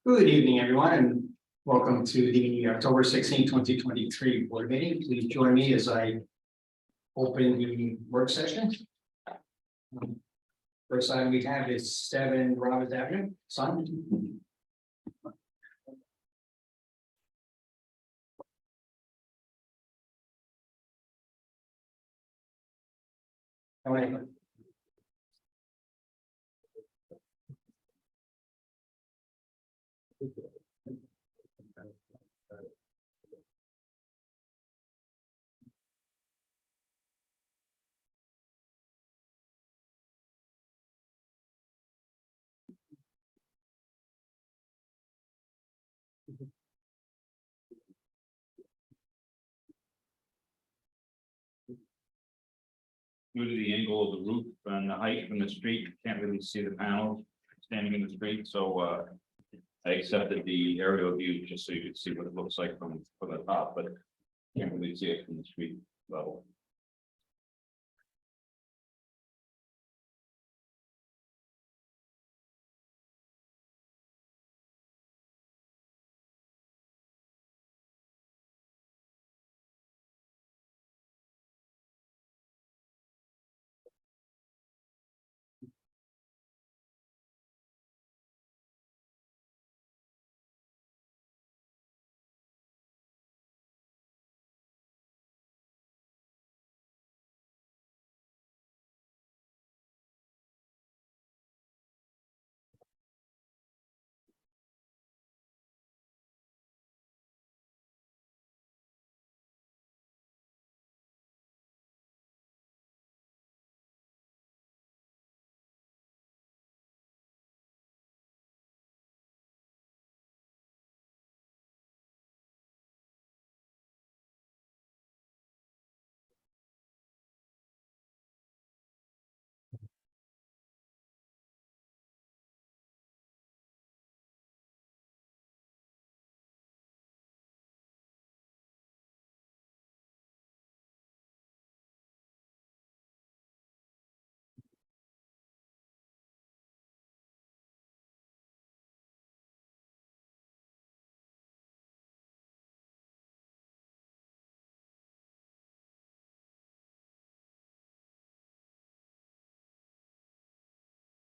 Good evening, everyone, and welcome to the October 16, 2023 board meeting. Please join me as I open the work session. First item we have is 7 Robbins Avenue, Son. Go ahead. Due to the angle of the roof and the height from the street, you can't really see the panels standing in the street, so I accepted the aerial view just so you could see what it looks like from the top, but you can't really see it from the street level.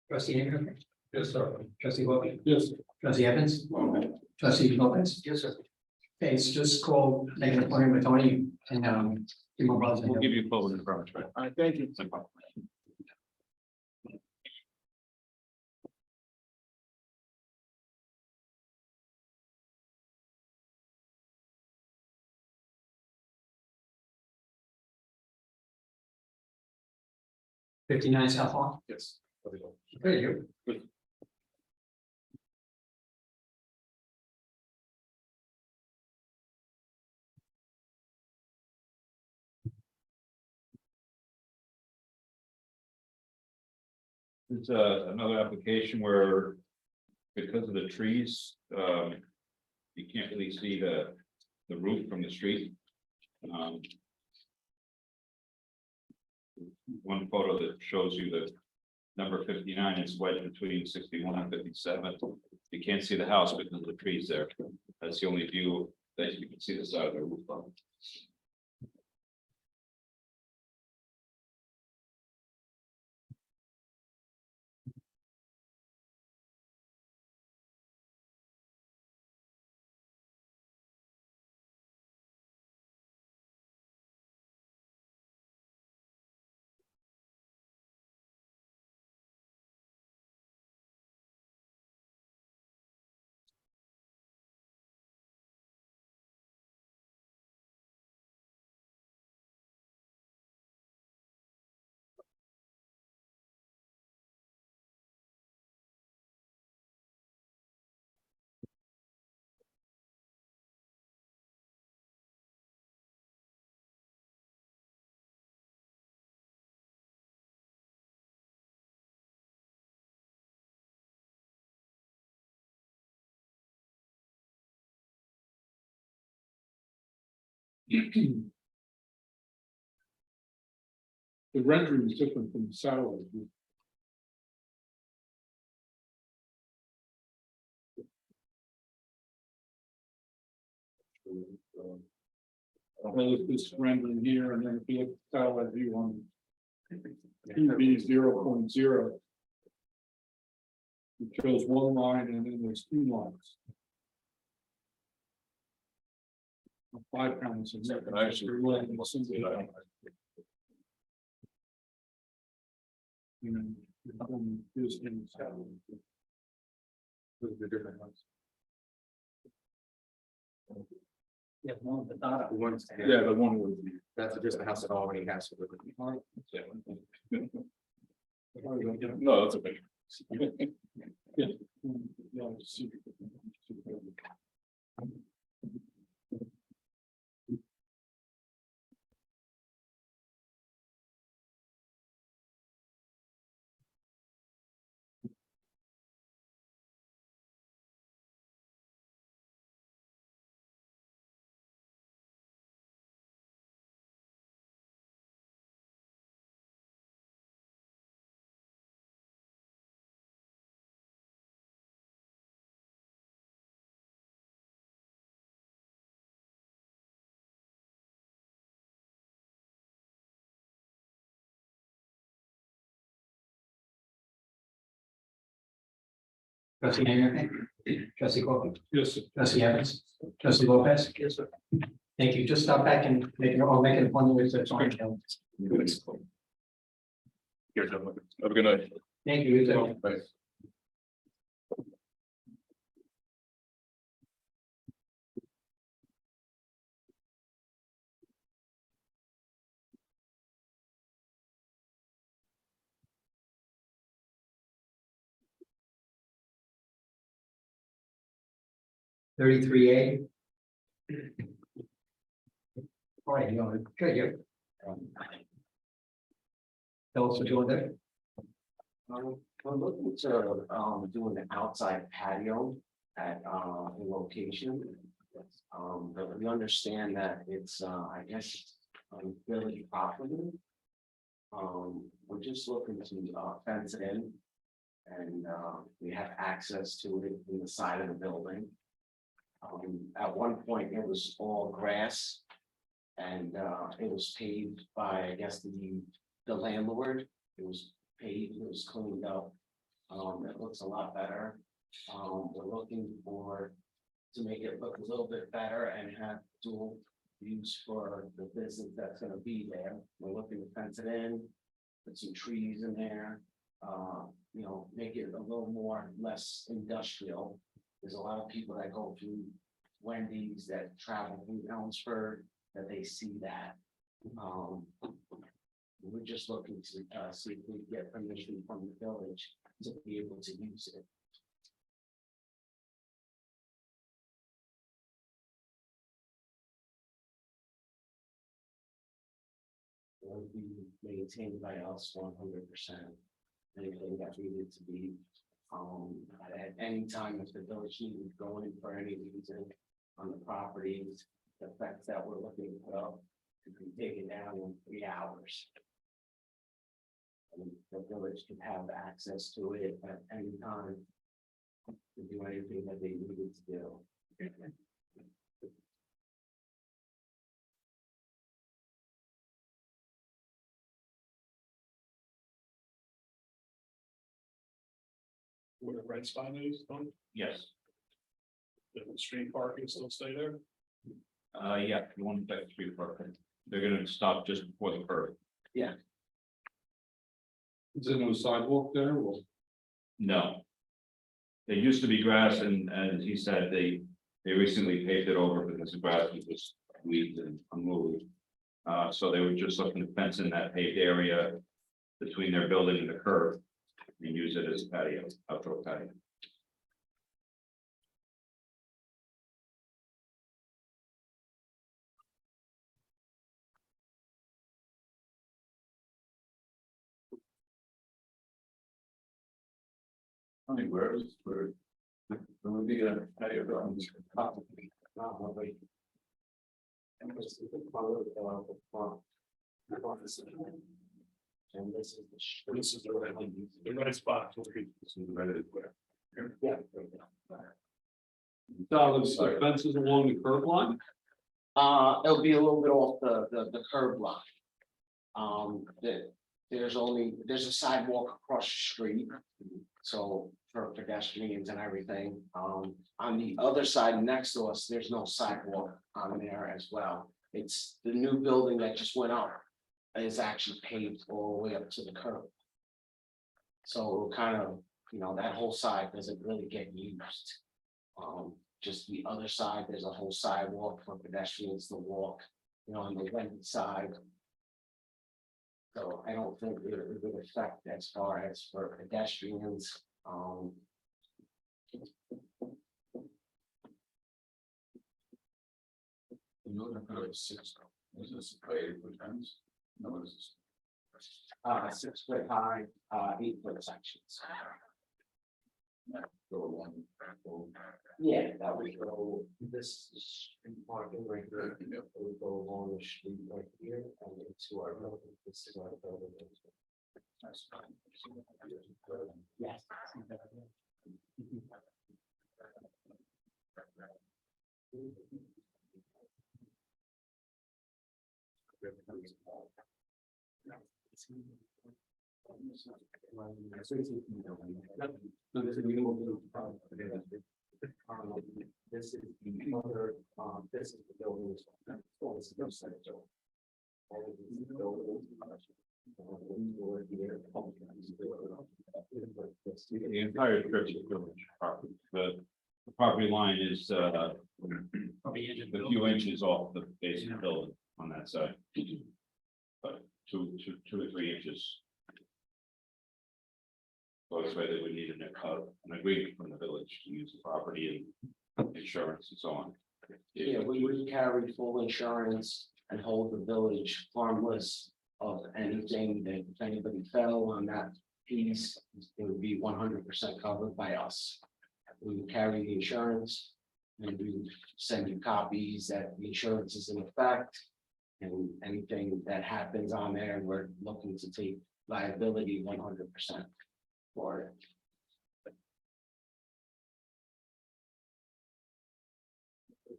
Trustee Ingram. Yes, sir. Trustee Wilkie. Yes. Trustee Evans. Trustee Lopez. Yes, sir. Okay, it's just called, make an appointment with Tony and give him a buzz. We'll give you a quote in the front, right? All right, thank you. No problem. 59 South Hall. Yes. There you go. It's another application where, because of the trees, you can't really see the roof from the street. One photo that shows you the number 59 is wedged between 61 and 57. You can't see the house because of the trees there. That's the only view that you can see the side of the roof on. The rendering is different from the satellite view. Well, if this rendering here, and then if you look at the satellite view on PV 0.0. It shows one line and then there's two lines. 5 panels. And here's in satellite. The different ones. Yeah, one, the dot. Yeah, the one with. That's just the house that already has. No, that's okay. Yeah. Yeah, see. Trustee Henry, trustee Coffin, Yes, sir. trustee Evans, trustee Lopez. Yes, sir. Thank you. Just stop back and make an appointment with the joint council. Here's gentlemen. Have a good night. Thank you. You too. $33 A. All right, good, you. Tell us what you want to do. We're looking to do an outside patio at a location. But we understand that it's I guess village property. We're just looking to fence it in. And we have access to it in the side of the building. At one point, it was all grass. And it was paved by, I guess, the landlord. It was paved, it was cleaned up. It looks a lot better. We're looking to make it look a little bit better and have dual use for the business that's gonna be there. We're looking to fence it in, put some trees in there. Make it a little more less industrial. There's a lot of people that go through Wendy's that travel through Elmsford, that they see that. We're just looking to see if we can get permission from the village to be able to use it. It will be maintained by us 100%. Anything that needed to be, at any time if the village needed to go in for any reason on the properties, the fence that we're looking to put up, could be taken down in 3 hours. And the village can have access to it at any time to do anything that they needed to do. Where the red sign is, don't Yes, the street parking still stay there? yeah, you want that street parking. They're gonna stop just before the curb. Is there no sidewalk there? Well, No. There used to be grass and as he said, they recently paved it over because the grass was just weeds and unruly. So they were just looking to fence in that paved area between their building and the curb and use it as patio, outdoor patio. I mean, where would be a patio drawing? And this is the color of the front. And this is the. this is the red spot. This is right at where. Yeah. So the fences along the curb line? It'll be a little bit off the curb line. There's a sidewalk across the street. So for pedestrians and everything, on the other side next to us, there's no sidewalk on there as well. It's the new building that just went up. Is actually paved all the way up to the curb. So kind of, that whole side doesn't really get used. Just the other side, there's a whole sidewalk for pedestrians to walk, on the right side. So I don't think it would affect as far as for pedestrians, No, this is. 6 foot high, 8 foot sections. Yeah, that would go, this is street parking right here, it would go along the street right here and into our building, this is our building. Yes. This is the other, this is the building. The entire stretch of village property, the property line is, a few inches off the base of the building on that side. But two or 3 inches. So that's why they would need an agreement from the village to use the property and insurance and so on. Yeah, we would carry full insurance and hold the village harmless of anything that if anybody fell on that piece, it would be 100% covered by us. We would carry the insurance and we would send you copies that the insurance is in effect. And anything that happens on there, we're looking to take liability 100% for it.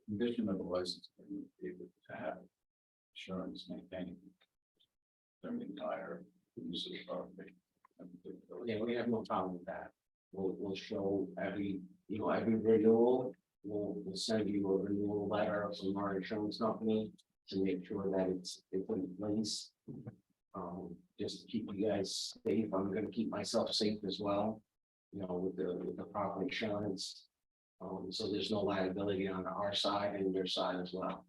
Condition of the license, able to have insurance maintaining their entire use of the property. Yeah, we have no problem with that. We'll show every renewal, we'll send you a renewal letter from our insurance company to make sure that it's in place. Just to keep you guys safe, I'm gonna keep myself safe as well, with the proper insurance. So there's no liability on our side and your side as well.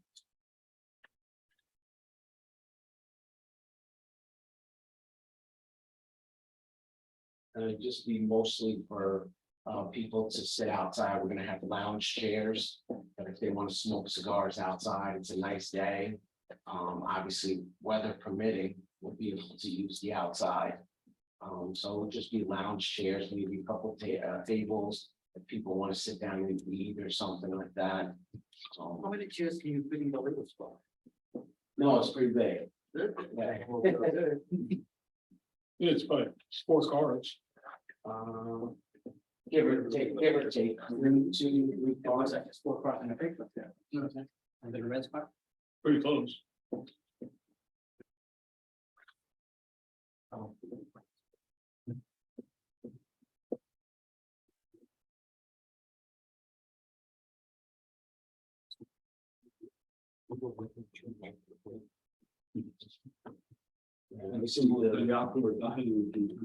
And it'd just be mostly for people to sit outside. We're gonna have lounge chairs, but if they want to smoke cigars outside, it's a nice day. Obviously, weather permitting, we'll be able to use the outside. So it'll just be lounge chairs, maybe a couple tables, if people want to sit down and eat or something like that. How many chairs can you fit in the little spot? No, it's pretty big. Yeah, it's by sports cars. Give or take, 2, 3 cars. Sport car and a pickup there. And the red spot. Pretty close. And we see the outdoor dining would be.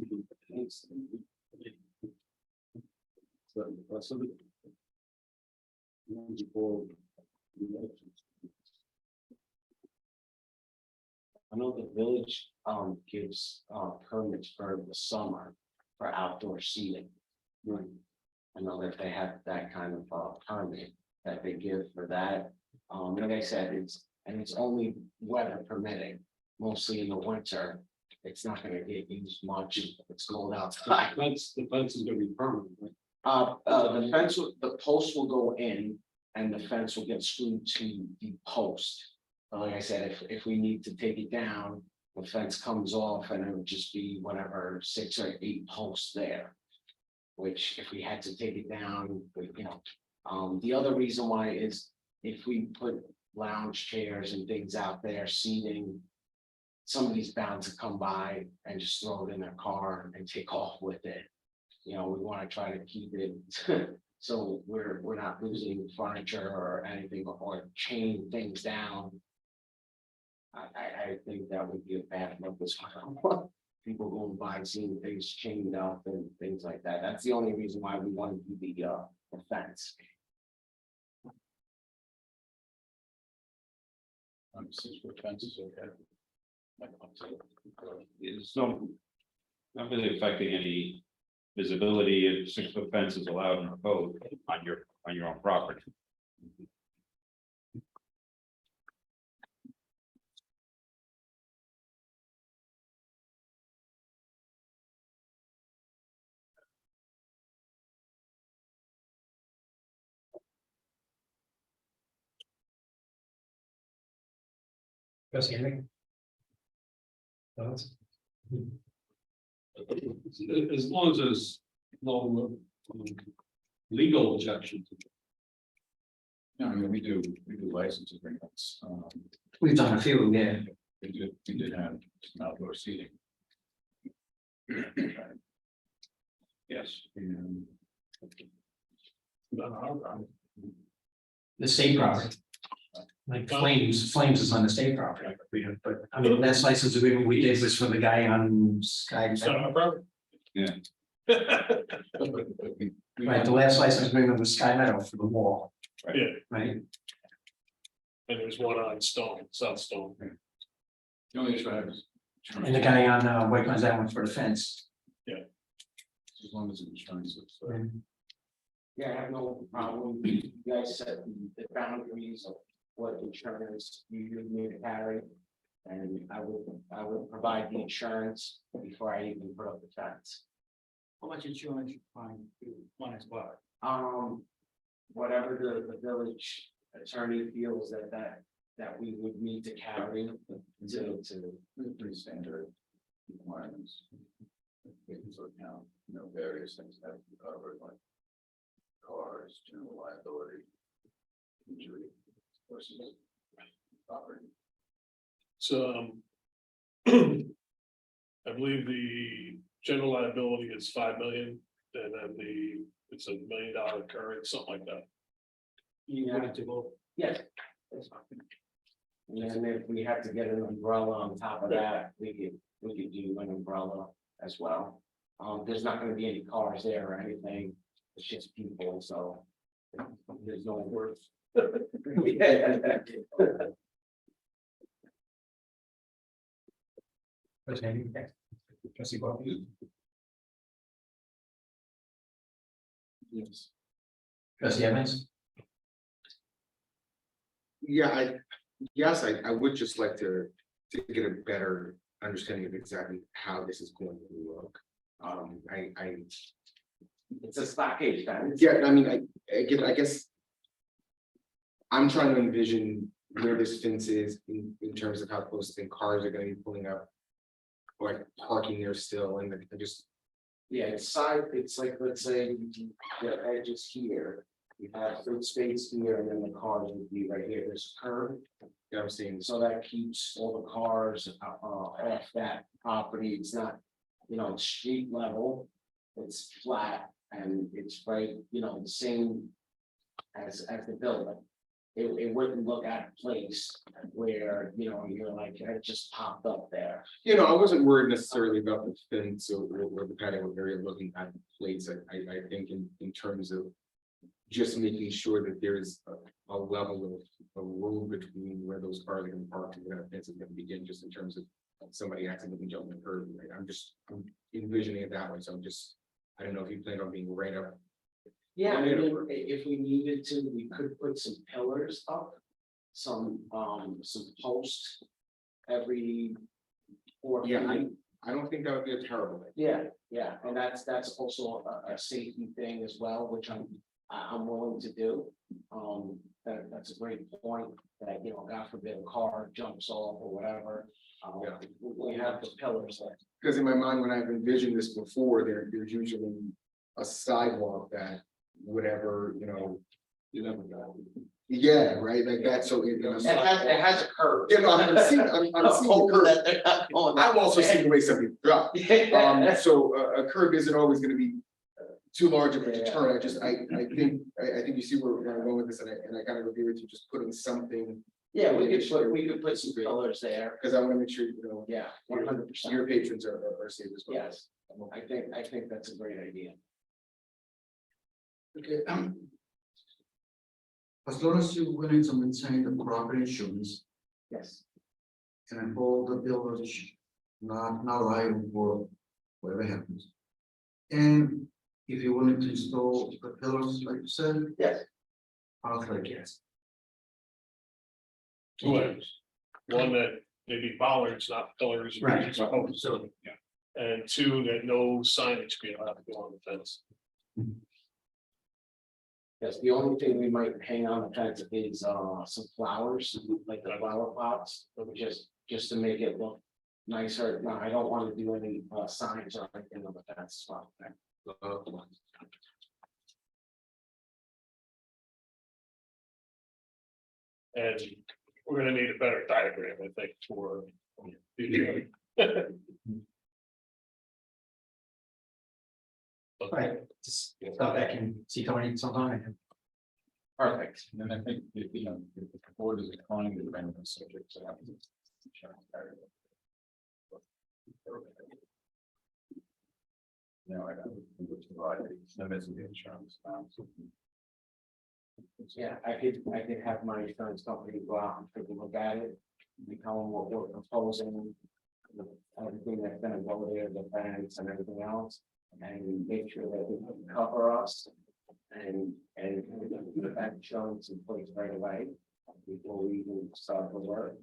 So that's a. I know the village gives permits for the summer for outdoor seating. I know that they have that kind of permit that they give for that. Like I said, it's only weather permitting, mostly in the winter. It's not gonna get used much if it's cold outside. The fence is gonna be permanent. The fence, the post will go in and the fence will get screwed to the post. But like I said, if we need to take it down, the fence comes off and it would just be whatever 6 or 8 posts there. Which if we had to take it down, the other reason why is if we put lounge chairs and things out there, seating. Somebody's bound to come by and just throw it in their car and take off with it. You know, we want to try to keep it, so we're not losing furniture or anything, or chain things down. I think that would be a bad look as well. People going by seeing things chained up and things like that. That's the only reason why we want to do the fence. 6-foot fence is okay. Is some. Not really affecting any visibility, if 6-foot fence is allowed in our code on your own property. Trustee Henry? Thoughts? As long as there's no legal objections. No, I mean, we do license agreements. We've done a few, yeah. We did have some outdoor seating. Yes. And The state property. Like Flames is on the state property, but I mean, last license agreement we did was for the guy on Sky. Yeah. Right, the last license agreement was Sky Meadow for the wall. Yeah. Right, And there's one on Stone, South Stone. The only issue I have is. and the guy on White Pines Island for the fence. As long as insurance is. Yeah, I have no problem. You guys set the boundaries of what insurance you need to carry. And I would provide the insurance before I even put up the fence. How much insurance you find you want as well? Whatever the village attorney feels that we would need to carry to. Pretty standard requirements. Taking into account, various things that have to be covered, like cars, general liability, injury, versus property. So I believe the general liability is 5 million, and then it's $1 million occurrence, something like that. Yeah, To go. yes. That's fine. And then if we have to get an umbrella on top of that, we could do an umbrella as well. There's not gonna be any cars there or anything, it's just people, so. There's no worth. Trustee Henry? Trustee Bob? Yes. Trustee Evans? Yeah, I would just like to get a better understanding of exactly how this is going to look. It's a stockade fence. Yeah, I mean, I guess. I'm trying to envision where this fence is in terms of how close the cars are gonna be pulling up. Or like parking there still, and I just, Yeah, it's like, let's say, the edge is here. You have food space here, and then the cars would be right here, there's a curve. you know what I'm saying, So that keeps all the cars off that property. It's not, street level. It's flat and it's right, the same as the building. It wouldn't look out of place where, you're like, it just popped up there. I wasn't worried necessarily about the fence or the patio area looking at the place. I think in terms of. Just making sure that there is a level of room between where those cars are going to park and where that fence is going to begin, just in terms of somebody accidentally jumping the curb. Right? I'm envisioning it that way. So I don't know if you plan on being right up. Yeah, I mean, if we needed to, we could put some pillars up, some posts every 4 feet. Yeah, I don't think that would be a terrible thing. Yeah, and that's also a safety thing as well, which I'm willing to do. That's a great point, that, God forbid a car jumps off or whatever. Yeah. We have the pillars there. Because in my mind, when I've envisioned this before, there's usually a sidewalk that whatever, You never know. Yeah, right, like that, so it. It has a curve. Yeah, no, I'm seeing, I'm seeing the curve. That they're not going that I've also seen the way some people drop. way. So a curve isn't always gonna be too large of a deterrent. I think you see where we're going with this, and I kind of agree with you, just putting something, Yeah, we could put some colors there. because I want to make sure, you know, Yeah, 100%. your patrons are safe as well. Yes, I think that's a great idea. Okay. As long as you're willing to maintain the property insurance Yes. and hold the builders not liable for whatever happens. And if you're willing to install the pillars, like you said, Yes. I'll click yes. Two items. One that maybe bollards, not pillars. Right. So, and two, that no signage be allowed to go on the fence. Yes, the only thing we might hang on the fence is some flowers, like the flower pots, but just to make it look nicer. No, I don't want to do any signs or anything on the fence. Well, And we're gonna need a better diagram, I think, for. Right, just stop back and see Tony sometime. perfect. And then I think, you know, if the board is inclined to render the subject to that. No, I don't. Provide limits of the insurance. Yeah, I could have my insurance company go out and take a look at it. We tell them what we're proposing. Everything that's gonna go there, the fence and everything else, and make sure that we can cover us. And put that insurance in place right away, before we even start the work.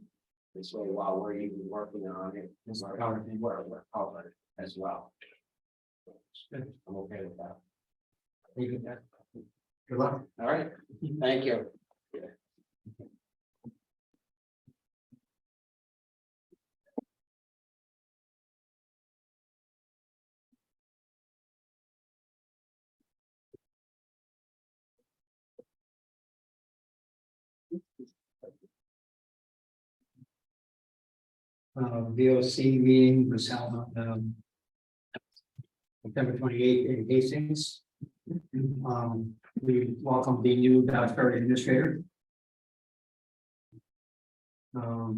This way, while we're even working on it, we're covered as well. I'm okay with that. Good luck. All right, thank you. VOC meeting was held on September 28th in Hastings. We welcome the new Dodge Ferry administrator.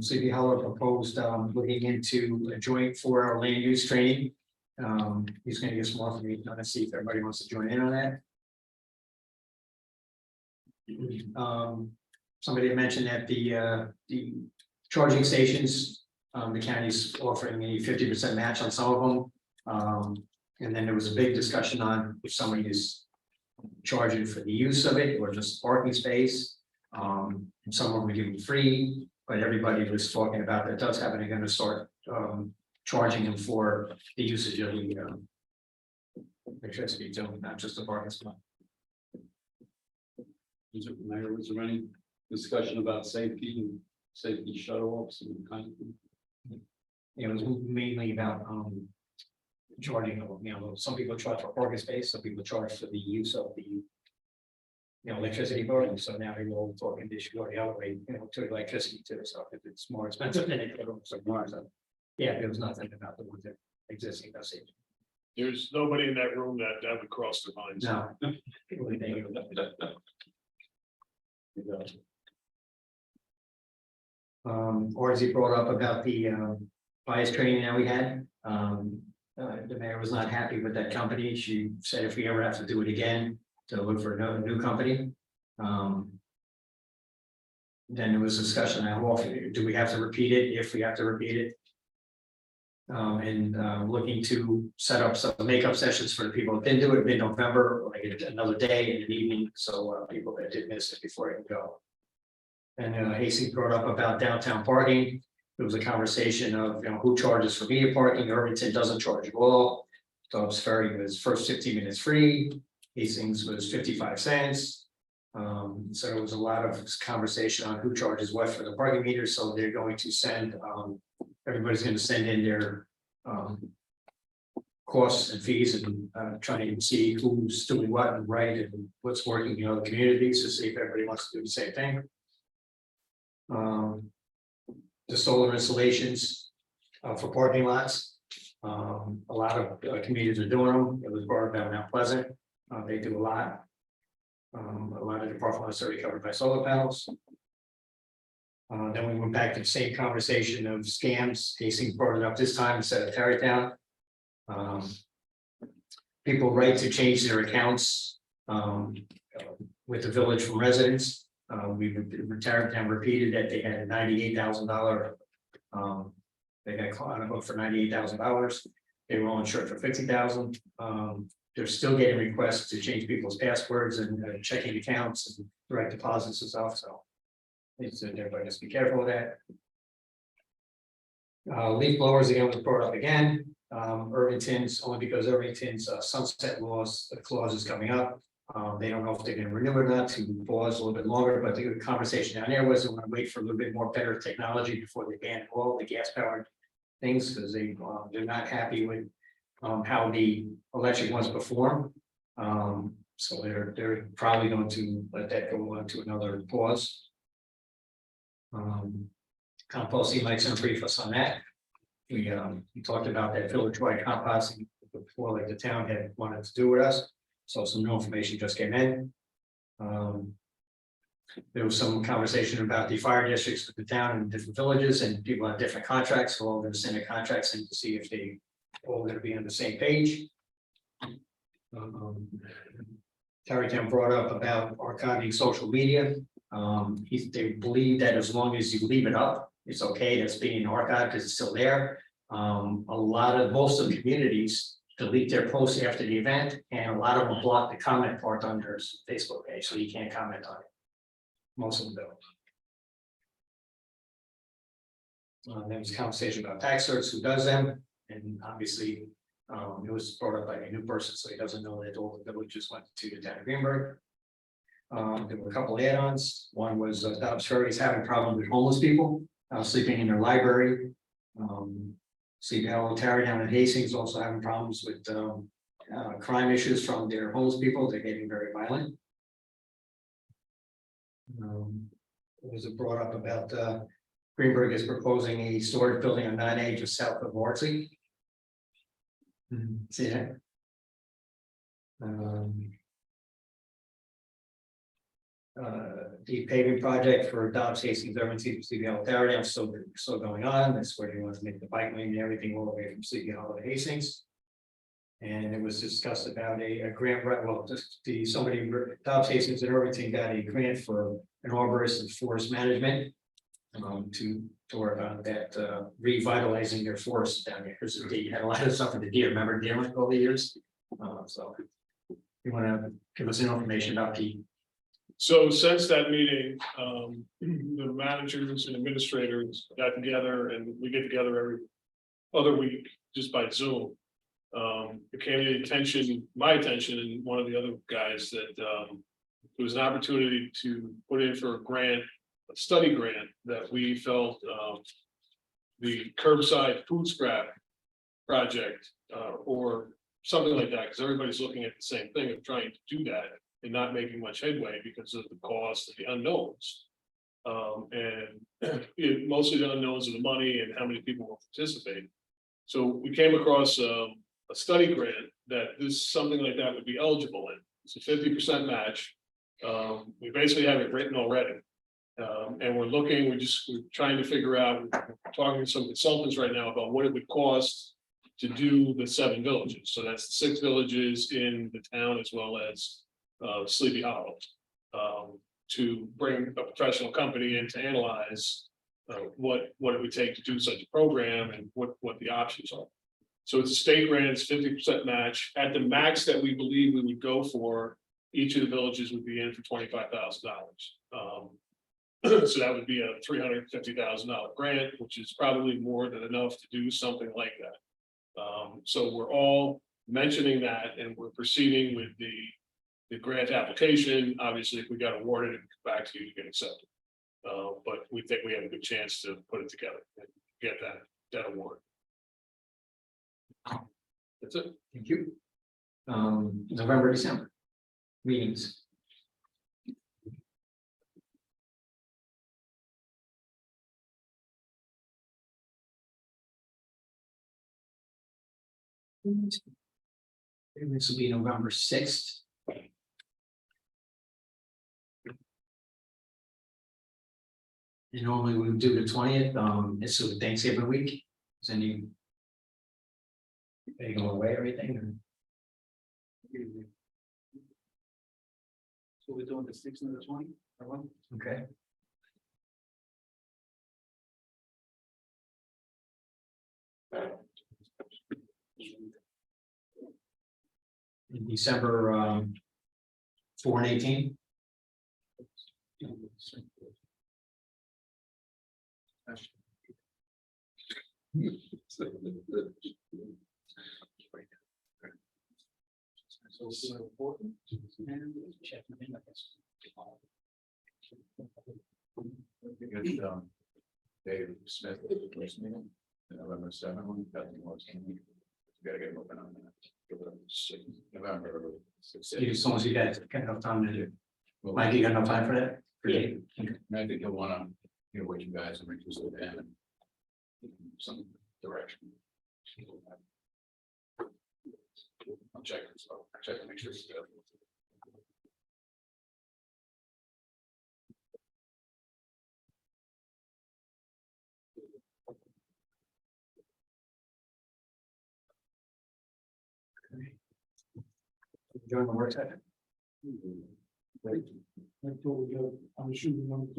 City Heller proposed looking into a joint 4-hour land use training. He's going to get some more information on it, see if everybody wants to join in on that. Somebody mentioned that the charging stations, the county's offering a 50% match on some of them. And then there was a big discussion on if somebody is charging for the use of it or just parking space. Some of them are giving free, but everybody was talking about that does happen, they're gonna start charging them for the usage of the electricity too, not just the parking spot. Mayor, was there any discussion about safety and safety shut-offs and kind of? It was mainly about charging, some people charge for parking space, some people charge for the use of the electricity burden, so now we're all talking this should go the other way, to electricity too, so if it's more expensive than it could also more, so. Yeah, there was nothing about the ones that existing, that's it. There's nobody in that room that would cross their minds. No. Or as he brought up about the bias training that we had, the mayor was not happy with that company. She said if we ever have to do it again, to look for another new company. Then there was discussion, how often do we have to repeat it, if we have to repeat it? Looking to set up some makeup sessions for the people that didn't do it mid-November, like another day in the evening, so people that did miss it before it can go. And Hastings brought up about downtown parking. There was a conversation of, who charges for media parking. Irvington doesn't charge at all. Dobbs Ferry was first 15 minutes free. Hastings was 55 cents. So there was a lot of conversation on who charges what for the parking meters. So they're going to send, everybody's going to send in their costs and fees and trying to see who's doing what and right and what's working in other communities to see if everybody wants to do the same thing. The solar installations for parking lots. A lot of communities are doing them. It was brought up down Mount Pleasant. They do a lot. A lot of the parking lots are already covered by solar panels. Then we went back to the same conversation of scams. Hastings brought it up this time instead of Tarrytown. People right to change their accounts with the village from residents. We Tarrytown repeated that they had a $98,000. They got caught on a hook for $98,000. They were only short for $50,000. They're still getting requests to change people's passwords and checking accounts and direct deposits and stuff. So everybody just be careful of that. Leaf blowers again was brought up again. Irvington's only because Irvington's sunset clause is coming up. They don't know if they're going to renew it or not to pause a little bit longer, but the conversation down there was they want to wait for a little bit more better technology before they ban all the gas powered things because they're not happy with how the electric ones perform. So they're probably going to let that go on to another pause. Composting might some brief us on that. We talked about that village-wide composting before, like the town had wanted to do with us. So some new information just came in. There was some conversation about the fire districts with the town and different villages and people have different contracts, so all going to send their contracts in to see if they all going to be on the same page. Tarrytown brought up about archiving social media. They believe that as long as you leave it up, it's okay. That's being archived because it's still there. Most of the communities delete their posts after the event, and a lot of them block the comment part on their Facebook page, so you can't comment on it. Most of them don't. There was a conversation about tax certs, who does them, and obviously it was brought up by a new person, so he doesn't know that all the villages went to the town of Greenberg. There were a couple of add-ons. One was Dobbs Ferry is having problems with homeless people sleeping in their library. Sleepy Hollow, Tarrytown, and Hastings also having problems with crime issues from their homeless people. They're getting very violent. It was brought up about Greenberg is proposing a storage building on 9A just south of Worsley. See that? The paving project for Dobbs, Hastings, Irvington, Sleepy Hollow, Tarrytown still going on. That's where they want to make the bike lane and everything all the way from Sleepy Hollow to Hastings. And it was discussed about a grant, well, somebody, Dobbs, Hastings, and Irvington got a grant for an arborist and forest management to work on that, revitalizing their forests down here, because they had a lot of stuff in the deer, remember deer like all the years? So you want to give us some information about the. So since that meeting, the managers and administrators got together, and we get together every other week just by Zoom. It came to my attention, and one of the other guys that there was an opportunity to put in for a study grant that we felt the curbside food scrap project or something like that, because everybody's looking at the same thing of trying to do that and not making much headway because of the cost and the unknowns. Mostly the unknowns of the money and how many people will participate. So we came across a study grant that something like that would be eligible in. It's a 50% match. We basically have it written already. And we're trying to figure out, we're talking to some consultants right now about what it would cost to do the 7 villages. So that's the 6 villages in the town as well as Sleepy Hollow, to bring a professional company in to analyze what it would take to do such a program and what the options are. So it's a state grant, it's 50% match. At the max that we believe we would go for, each of the villages would be in for $25,000. So that would be a $350,000 grant, which is probably more than enough to do something like that. So we're all mentioning that, and we're proceeding with the grant application. Obviously, if we got awarded and come back to you, you can accept it. But we think we have a good chance to put it together and get that award. That's it. Thank you. November, December. Meetings. This will be November 6th. And normally we would do the 20th, it's a Thanksgiving week, is any. Are you going away or anything? Or? So we're doing the 6th and the 20th, Okay. In December, 4 and 18. Because, Dave Smith, the first meeting, the November 7th one, that's the most. You gotta get moving on that. November. As long as you guys got enough time to do. Mike, you got enough time for that? Yeah. I think you'll wanna, what you guys are interested in. And some direction. I'll check this out, check to make sure it's good. During the work session. I'm shooting on the